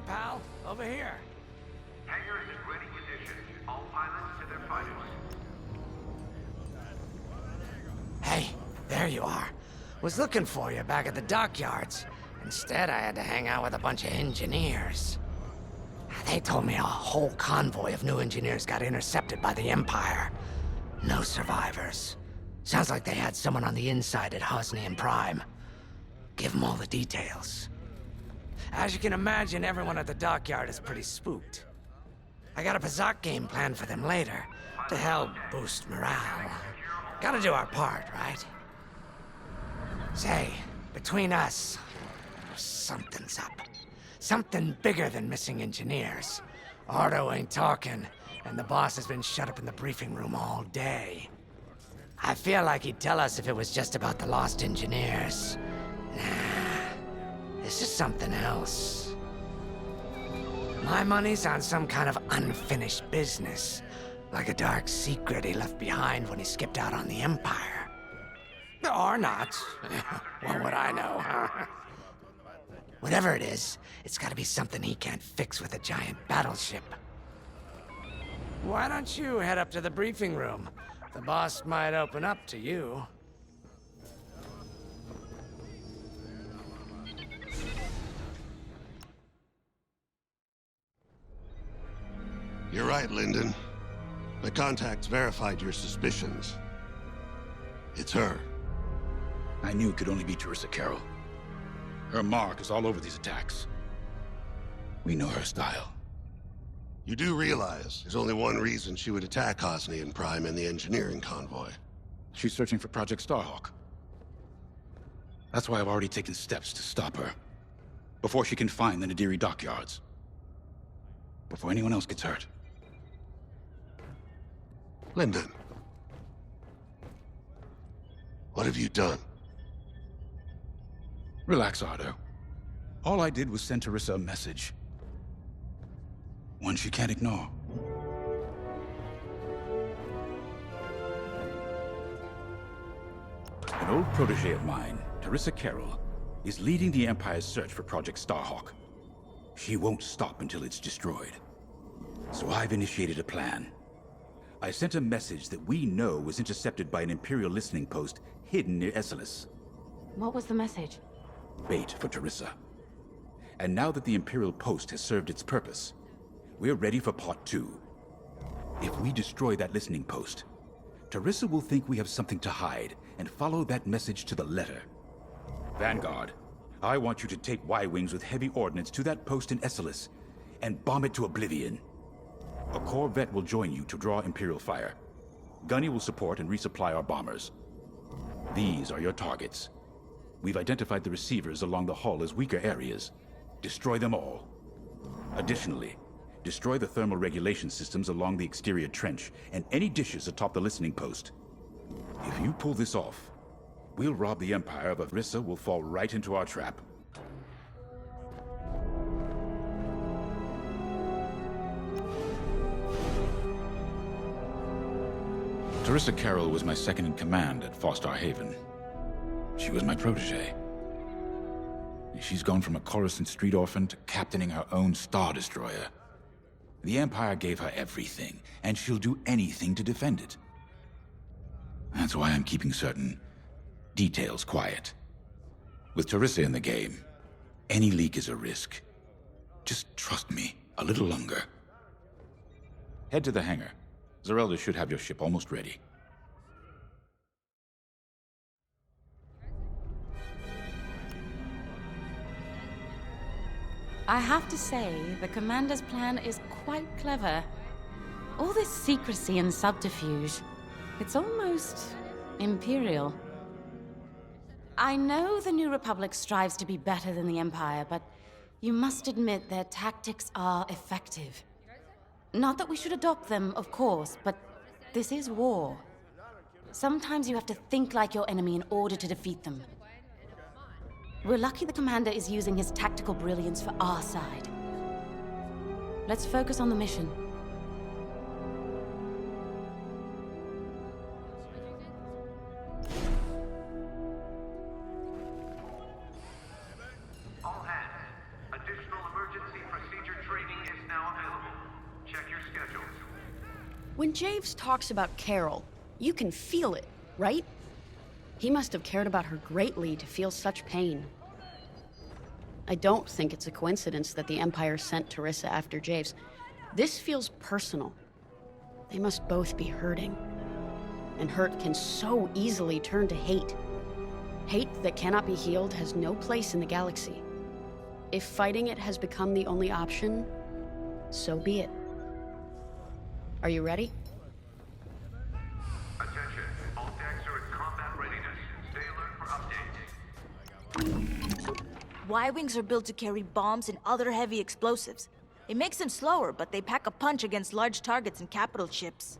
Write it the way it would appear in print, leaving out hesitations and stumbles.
pal. Over here. Hangar is in ready condition. All pilots to their fighters. Hey, there you are. Was looking for you back at the dockyards. Instead, I had to hang out with a bunch of engineers. They told me a whole convoy of new engineers got intercepted by the Empire. No survivors. Sounds like they had someone on the inside at Hosnian Prime. Give them all the details. As you can imagine, everyone at the dockyard is pretty spooked. I got a Pazaak game planned for them later, to help boost morale. Gotta do our part, right? Say, between us, something's up. Something bigger than missing engineers. Ardo ain't talking, and the boss has been shut up in the briefing room all day. I feel like he'd tell us if it was just about the lost engineers. Nah, this is something else. My money's on some kind of unfinished business. Like a dark secret he left behind when he skipped out on the Empire. Or not. What would I know, huh? Whatever it is, it's gotta be something he can't fix with a giant battleship. Why don't you head up to the briefing room? The boss might open up to you. You're right, Lyndon. My contacts verified your suspicions. It's her. I knew it could only be Teresa Carroll. Her mark is all over these attacks. We know her style. You do realize there's only one reason she would attack Hosnian Prime and the engineering convoy. She's searching for Project Starhawk. That's why I've already taken steps to stop her. Before she can find the Nadiri dockyards. Before anyone else gets hurt. Lyndon. What have you done? Relax, Ardo. All I did was send Teresa a message. One she can't ignore. An old protege of mine, Teresa Carroll, is leading the Empire's search for Project Starhawk. She won't stop until it's destroyed. So I've initiated a plan. I sent a message that we know was intercepted by an Imperial listening post hidden near Esselis. What was the message? Bait for Teresa. And now that the Imperial post has served its purpose, we're ready for part 2. If we destroy that listening post, Teresa will think we have something to hide and follow that message to the letter. Vanguard, I want you to take Y-Wings with heavy ordnance to that post in Esselis and bomb it to oblivion. A Corvette will join you to draw Imperial fire. Gunny will support and resupply our bombers. These are your targets. We've identified the receivers along the hull as weaker areas. Destroy them all. Additionally, destroy the thermal regulation systems along the exterior trench and any dishes atop the listening post. If you pull this off, we'll rob the Empire of Teresa will fall right into our trap. Teresa Carroll was my second-in-command at Fostar Haven. She was my protege. She's gone from a Coruscant street orphan to captaining her own Star Destroyer. The Empire gave her everything, and she'll do anything to defend it. That's why I'm keeping certain details quiet. With Teresa in the game, any leak is a risk. Just trust me a little longer. Head to the hangar. Zerelda should have your ship almost ready. I have to say, the Commander's plan is quite clever. All this secrecy and subterfuge, it's almost Imperial. I know the New Republic strives to be better than the Empire, but you must admit their tactics are effective. Not that we should adopt them, of course, but this is war. Sometimes you have to think like your enemy in order to defeat them. We're lucky the Commander is using his tactical brilliance for our side. Let's focus on the mission. All hands, additional emergency procedure When Javes talks about Carol, you can feel it, right? He must have cared about her greatly to feel such pain. I don't think it's a coincidence that the Empire sent Teresa after Javes. This feels personal. They must both be hurting. And hurt can so easily turn to hate. Hate that cannot be healed has no place in the galaxy. If fighting it has become the only option, so be it. Are you ready? Attention, all decks are in combat readiness. Stay alert for updates. Y-Wings are built to carry bombs and other heavy explosives. It makes them slower, but they pack a punch against large targets and capital ships.